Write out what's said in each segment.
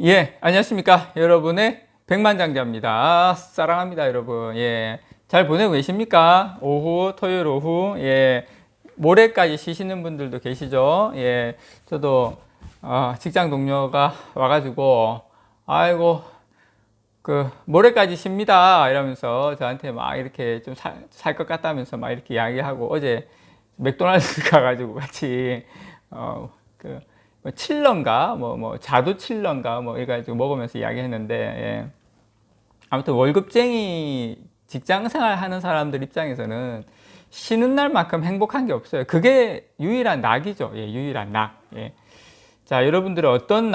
예, 안녕하십니까. 여러분의 백만장자입니다. 사랑합니다, 여러분. 예, 잘 보내고 계십니까? 오후, 토요일 오후, 예, 모레까지 쉬시는 분들도 계시죠? 예, 저도, 직장 동료가 와가지고, 아이고, 모레까지 쉽니다. 이러면서 저한테 막 이렇게 좀 살 것 같다면서 막 이렇게 이야기하고, 어제 맥도날드 가가지고 같이, 어, 그, 칠런가, 자두 칠런가, 이래가지고 먹으면서 이야기했는데, 예. 아무튼 월급쟁이 직장 생활 하는 사람들 입장에서는 쉬는 날만큼 행복한 게 없어요. 그게 유일한 낙이죠. 예, 유일한 낙. 예. 자, 여러분들은 어떤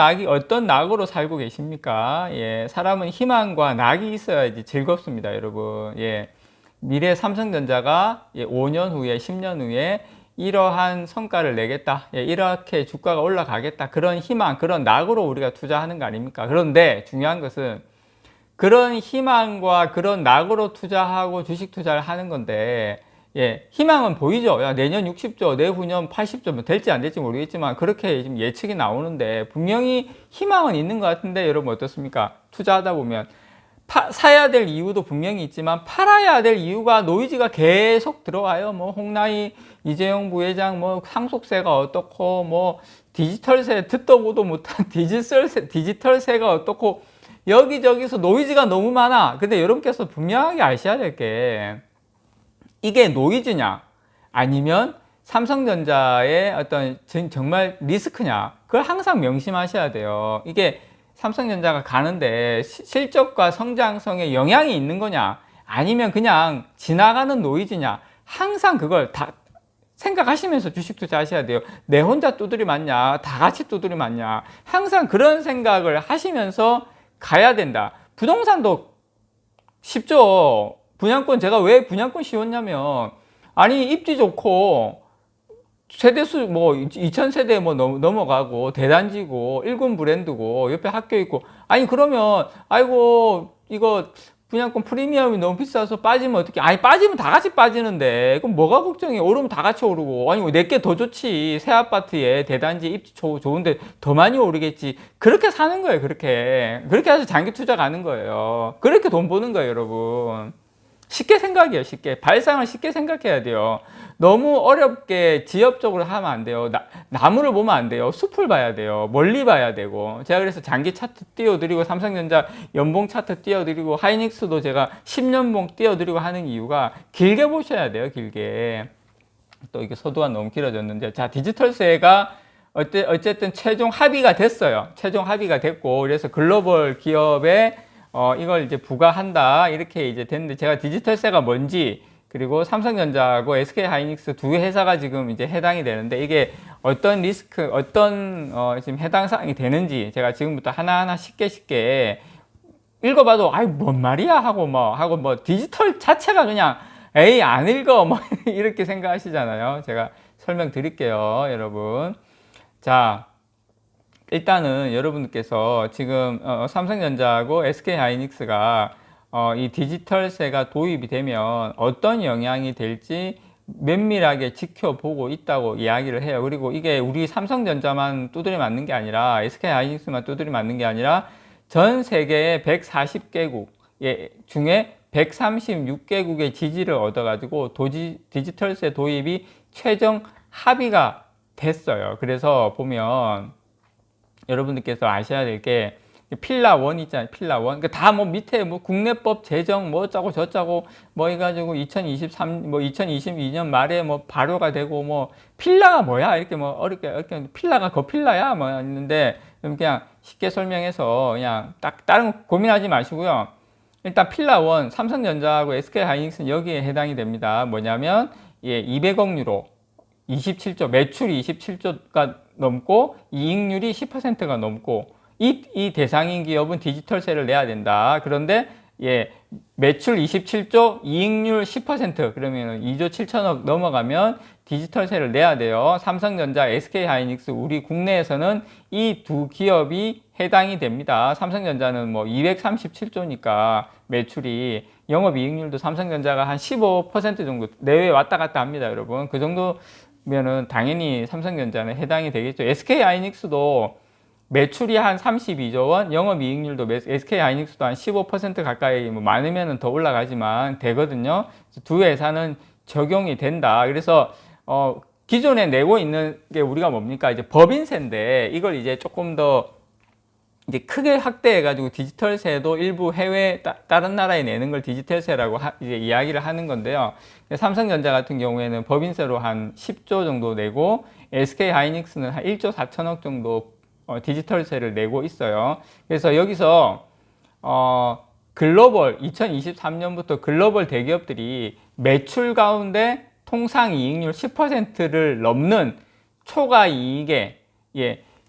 낙으로 살고 계십니까? 예, 사람은 희망과 낙이 있어야지 즐겁습니다, 여러분. 예, 미래 삼성전자가 5년 후에, 10년 후에 이러한 성과를 내겠다. 예, 이렇게 주가가 올라가겠다. 그런 희망, 그런 낙으로 우리가 투자하는 거 아닙니까? 그런데 중요한 것은 그런 희망과 그런 낙으로 투자하고 주식 투자를 하는 건데, 예, 희망은 보이죠. 야, 내년 60조, 내후년 80조, 뭐 될지 안 될지 모르겠지만 그렇게 지금 예측이 나오는데 분명히 희망은 있는 것 같은데 여러분 어떻습니까? 투자하다 보면 사야 될 이유도 분명히 있지만 팔아야 될 이유가 노이즈가 계속 들어와요. 뭐 홍나희 이재용 부회장 뭐 상속세가 어떻고 뭐 디지털세 듣도 보도 못한 디지털세가 어떻고 여기저기서 노이즈가 너무 많아. 근데 여러분께서 분명하게 아셔야 될 게 이게 노이즈냐 아니면 삼성전자의 어떤 정말 리스크냐 그걸 항상 명심하셔야 돼요. 이게 삼성전자가 가는데 실적과 성장성에 영향이 있는 거냐 아니면 그냥 지나가는 노이즈냐 항상 그걸 다 생각하시면서 주식 투자하셔야 돼요. 내 혼자 두드리 맞냐 다 같이 두드리 맞냐 항상 그런 생각을 하시면서 가야 된다. 부동산도 쉽죠. 분양권 제가 왜 분양권 씌웠냐면 아니 입지 좋고 세대수 뭐 2000세대 뭐 넘어가고 대단지고 1군 브랜드고 옆에 학교 있고 아니 그러면 아이고 이거 분양권 프리미엄이 너무 비싸서 빠지면 어떻게 아니 빠지면 다 같이 빠지는데 그럼 뭐가 걱정이 오르면 다 같이 오르고 아니 내게 더 좋지 새 아파트에 대단지 입지 좋은데 더 많이 오르겠지 그렇게 사는 거예요. 그렇게 해서 장기 투자 가는 거예요. 그렇게 돈 버는 거예요, 여러분. 쉽게 생각해요. 쉽게 발상을 쉽게 생각해야 돼요. 너무 어렵게 지엽적으로 하면 안 돼요. 나무를 보면 안 돼요. 숲을 봐야 돼요. 멀리 봐야 되고 제가 그래서 장기 차트 띄워드리고 삼성전자 연봉 차트 띄워드리고 하이닉스도 제가 10년봉 띄워드리고 하는 이유가 길게 보셔야 돼요. 길게. 또 이게 서두가 너무 길어졌는데 자 디지털세가 어쨌든 최종 합의가 됐어요. 최종 합의가 됐고 그래서 글로벌 기업에 이걸 이제 부과한다 이렇게 이제 됐는데 제가 디지털세가 뭔지 그리고 삼성전자하고 SK하이닉스 두 회사가 지금 이제 해당이 되는데 이게 어떤 리스크 어떤 지금 해당 사항이 되는지 제가 지금부터 하나하나 쉽게 읽어봐도 아이 뭔 말이야 하고 뭐 디지털 자체가 그냥 에이 안 읽어 뭐 이렇게 생각하시잖아요. 제가 설명드릴게요, 여러분. 자. 일단은 여러분께서 지금 삼성전자하고 SK하이닉스가 이 디지털세가 도입이 되면 어떤 영향이 될지 면밀하게 지켜보고 있다고 이야기를 해요. 그리고 이게 우리 삼성전자만 두드려 맞는 게 아니라 SK하이닉스만 두드려 맞는 게 아니라 전 세계의 140개국 중에 136개국의 지지를 얻어가지고 디지털세 도입이 최종 합의가 됐어요. 그래서 보면 여러분들께서 아셔야 될 게 필라 1 있잖아요. 필라 1. 그러니까 다 뭐 밑에 뭐 국내법 제정 뭐 어쩌고 저쩌고 뭐 해가지고 2022년 말에 뭐 발효가 되고 뭐 필라가 뭐야 이렇게 뭐 어렵게 필라가 필라야 뭐 있는데 그냥 쉽게 설명해서 그냥 딱 다른 거 고민하지 마시고요. 일단 필라 1 삼성전자하고 SK하이닉스는 여기에 해당이 됩니다. 뭐냐면 200억 유로 27조 매출이 27조가 넘고 이익률이 10%가 넘고 이 대상인 기업은 디지털세를 내야 된다. 그런데 매출 27조 이익률 10% 그러면 2조 7천억 넘어가면 디지털세를 내야 돼요. 삼성전자, SK하이닉스 우리 국내에서는 이 두 기업이 해당이 됩니다. 삼성전자는 뭐 237조니까 매출이 영업이익률도 삼성전자가 한 15% 정도 내외 왔다 갔다 합니다, 여러분. 그 정도 면은 당연히 삼성전자는 해당이 되겠죠. SK하이닉스도 매출이 한 32조 원, 영업이익률도 SK하이닉스도 한 15% 가까이 뭐 많으면 더 올라가지만 되거든요. 두 회사는 적용이 된다. 그래서 기존에 내고 있는 게 우리가 뭡니까? 이제 법인세인데 이걸 이제 조금 더 이제 크게 확대해가지고 디지털세도 일부 해외 다른 나라에 내는 걸 디지털세라고 이제 이야기를 하는 건데요. 삼성전자 같은 경우에는 법인세로 한 10조 정도 내고 SK하이닉스는 한 1조 4천억 정도 디지털세를 내고 있어요. 그래서 여기서 글로벌 2023년부터 글로벌 대기업들이 매출 가운데 통상이익률 10%를 넘는 초과이익에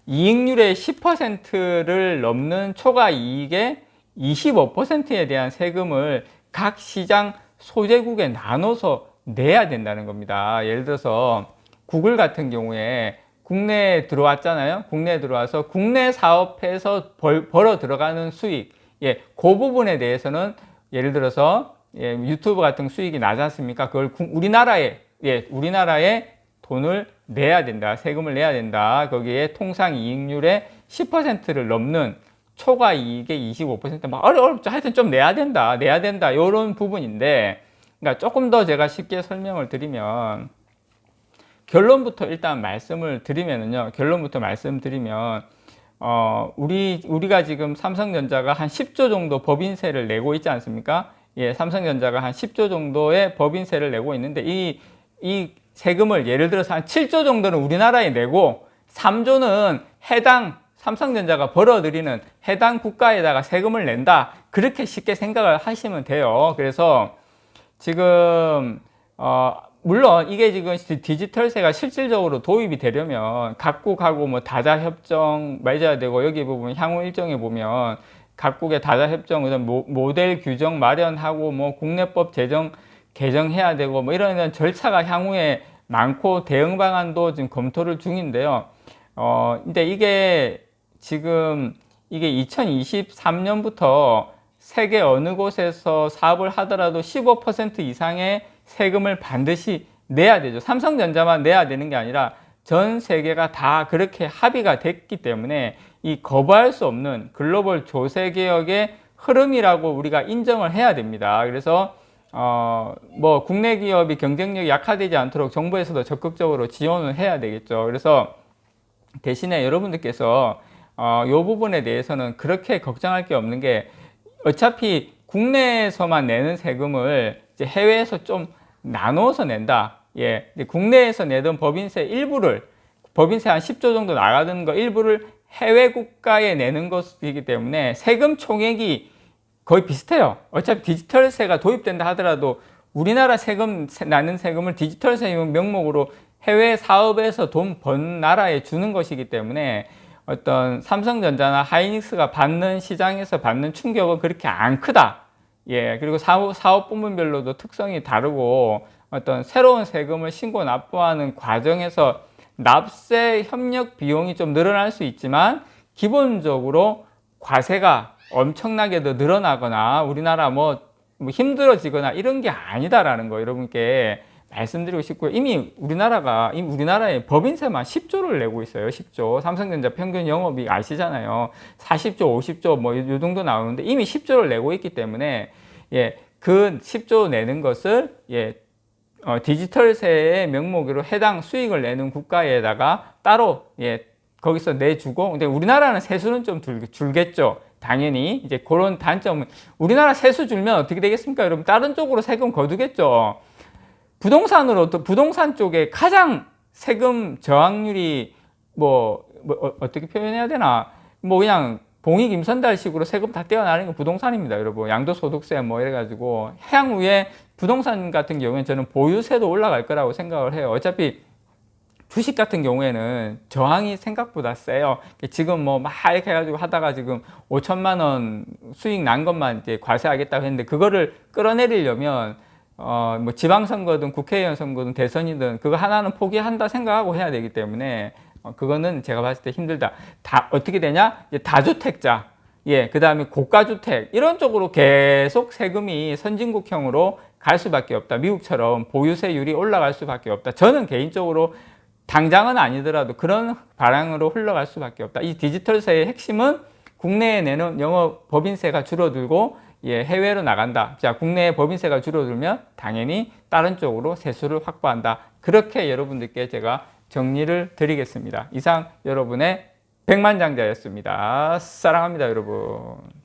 이익률의 10%를 넘는 초과이익의 25%에 대한 세금을 각 시장 소재국에 나눠서 내야 된다는 겁니다. 예를 들어서 구글 같은 경우에 국내에 들어왔잖아요. 국내에 들어와서 국내 사업에서 벌어 들어가는 수익, 그 부분에 대해서는 예를 들어서 유튜브 같은 수익이 나지 않습니까? 그걸 우리나라에 돈을 내야 된다. 세금을 내야 된다. 거기에 통상 이익률의 10%를 넘는 초과 이익의 25% 막 어렵죠. 하여튼 좀 내야 된다. 이런 부분인데, 그러니까 조금 더 제가 쉽게 설명을 드리면 결론부터 일단 말씀을 드리면은요. 우리가 지금 삼성전자가 한 10조 정도 법인세를 내고 있지 않습니까? 삼성전자가 한 10조 정도의 법인세를 내고 있는데 이 세금을 예를 들어서 한 7조 정도는 우리나라에 내고 3조는 해당 삼성전자가 벌어들이는 해당 국가에다가 세금을 낸다. 그렇게 쉽게 생각을 하시면 돼요. 그래서 지금 물론 이게 지금 디지털세가 실질적으로 도입이 되려면 각국하고 뭐 다자협정 맺어야 되고, 여기 보면 향후 일정에 보면 각국의 다자협정, 그다음 모델 규정 마련하고 뭐 국내법 개정해야 되고 뭐 이런 절차가 향후에 많고 대응 방안도 지금 검토를 중인데요. 근데 이게 지금 2023년부터 세계 어느 곳에서 사업을 하더라도 15% 이상의 세금을 반드시 내야 되죠. 삼성전자만 내야 되는 게 아니라 전 세계가 다 그렇게 합의가 됐기 때문에 이 거부할 수 없는 글로벌 조세개혁의 흐름이라고 우리가 인정을 해야 됩니다. 그래서 뭐 국내 기업이 경쟁력이 약화되지 않도록 정부에서도 적극적으로 지원을 해야 되겠죠. 그래서 대신에 여러분들께서 이 부분에 대해서는 그렇게 걱정할 게 없는 게, 어차피 국내에서만 내는 세금을 이제 해외에서 좀 나눠서 낸다. 국내에서 내던 법인세 한 10조 정도 나가던 거 일부를 해외 국가에 내는 것이기 때문에 세금 총액이 거의 비슷해요. 어차피 디지털세가 도입된다 하더라도 우리나라 나는 세금을 디지털세 명목으로 해외 사업에서 돈 번 나라에 주는 것이기 때문에 어떤 삼성전자나 하이닉스가 시장에서 받는 충격은 그렇게 안 크다. 그리고 사업 부문별로도 특성이 다르고 어떤 새로운 세금을 신고 납부하는 과정에서 납세 협력 비용이 좀 늘어날 수 있지만 기본적으로 과세가 엄청나게 더 늘어나거나 우리나라 뭐 힘들어지거나 이런 게 아니다라는 거 여러분께 말씀드리고 싶고요. 이미 우리나라에 법인세만 10조를 내고 있어요. 10조. 삼성전자 평균 영업이익 아시잖아요. 40조, 50조 뭐 이 정도 나오는데 이미 10조를 내고 있기 때문에 그 10조 내는 것을 디지털세의 명목으로 해당 수익을 내는 국가에다가 따로 거기서 내주고, 근데 우리나라는 세수는 좀 줄겠죠. 당연히 이제 그런 단점은, 우리나라 세수 줄면 어떻게 되겠습니까? 여러분 다른 쪽으로 세금 거두겠죠. 부동산 쪽에 가장 세금 저항률이 어떻게 표현해야 되나, 그냥 봉익 임선달식으로 세금 다 떼어나가는 건 부동산입니다, 여러분. 양도소득세 이래가지고 향후에 부동산 같은 경우에는 저는 보유세도 올라갈 거라고 생각을 해요. 어차피 주식 같은 경우에는 저항이 생각보다 세요. 지금 막 이렇게 해가지고 하다가 지금 5천만 원 수익 난 것만 이제 과세하겠다고 했는데, 그거를 끌어내리려면 뭐 지방선거든 국회의원 선거든 대선이든 그거 하나는 포기한다 생각하고 해야 되기 때문에 그거는 제가 봤을 때 힘들다. 어떻게 되냐? 다주택자, 그 다음에 고가주택 이런 쪽으로 계속 세금이 선진국형으로 갈 수밖에 없다. 미국처럼 보유세율이 올라갈 수밖에 없다. 저는 개인적으로 당장은 아니더라도 그런 방향으로 흘러갈 수밖에 없다. 이 디지털세의 핵심은 국내에 내는 영업 법인세가 줄어들고 해외로 나간다. 자, 국내에 법인세가 줄어들면 당연히 다른 쪽으로 세수를 확보한다. 그렇게 여러분들께 제가 정리를 드리겠습니다. 이상 여러분의 백만장자였습니다. 사랑합니다, 여러분.